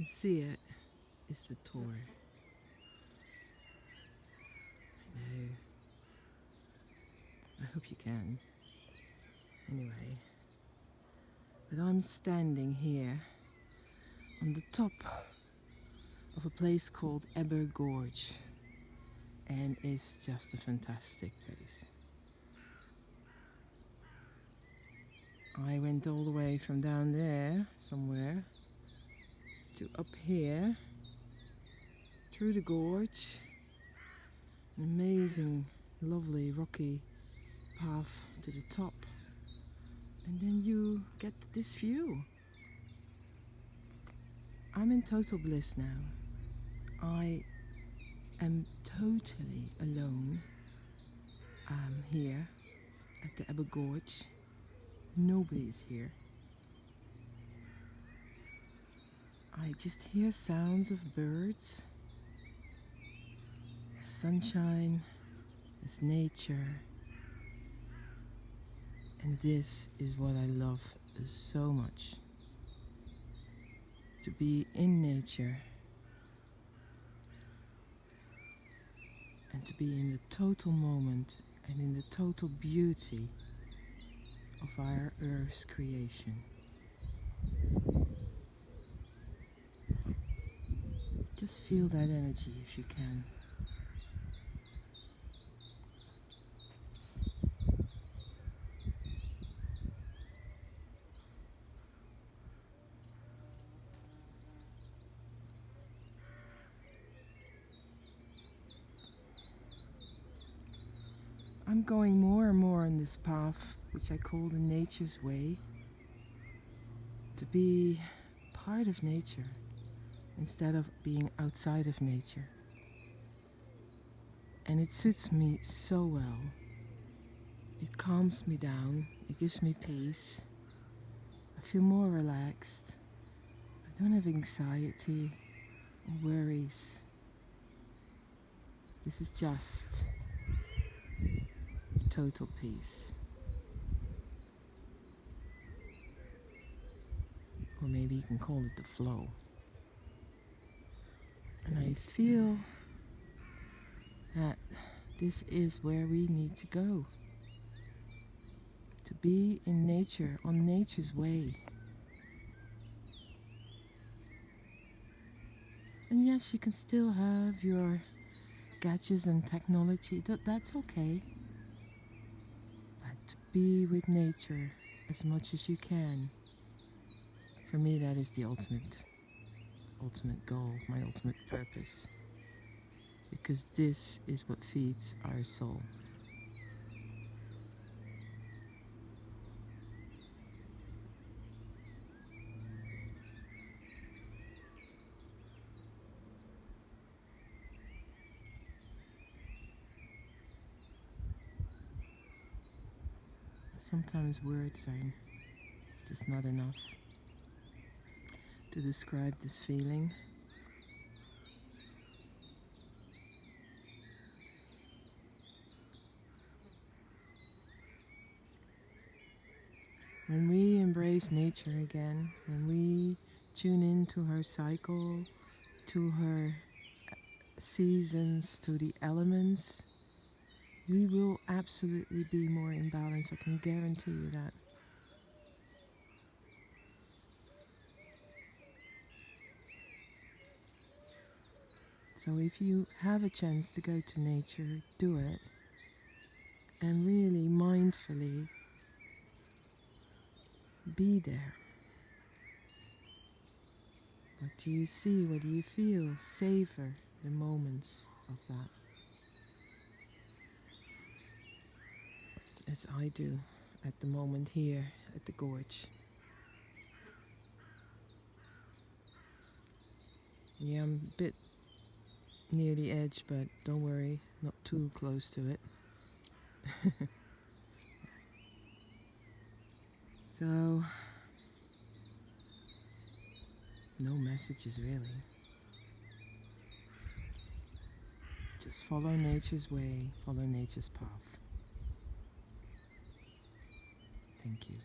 can see it, is the Tor. I know. I hope you can. Anyway, but I'm standing here on the top of a place called Ebbor Gorge, and it's just a fantastic place. I went all the way from down there somewhere to up here through the gorge, an amazing, lovely, rocky path to the top, and then you get this view. I'm in total bliss now. I am totally alone here at the Ebbor Gorge. Nobody is here. I just hear sounds of birds, sunshine, there's nature, and this is what I love so much. To be in nature and to be in the total moment and in the total beauty of our Earth's creation. Just feel that energy if you can. I'm going more and more on this path, which I call the Nature's Way, to be part of nature instead of being outside of nature. And it suits me so well. It calms me down, it gives me peace. I feel more relaxed. I don't have anxiety or worries. This is just total peace. Or maybe you can call it the flow. And I feel that this is where we need to go. To be in nature, on nature's way. And yes, you can still have your gadgets and technology, that's okay. But to be with nature as much as you can, for me that is the ultimate goal, my ultimate purpose. Because this is what feeds our soul. Sometimes words are just not enough to describe this feeling. When we embrace nature again, when we tune into her cycle, to her seasons, to the elements, we will absolutely be more in balance. I can guarantee you that. So if you have a chance to go to nature, do it. And really mindfully be there. What do you see? What do you feel? Savor the moments of that. As I do at the moment here at the gorge. Yeah, I'm a bit near the edge, but don't worry, not too close to it. So, no messages really. Just follow nature's way, follow nature's path. Thank you.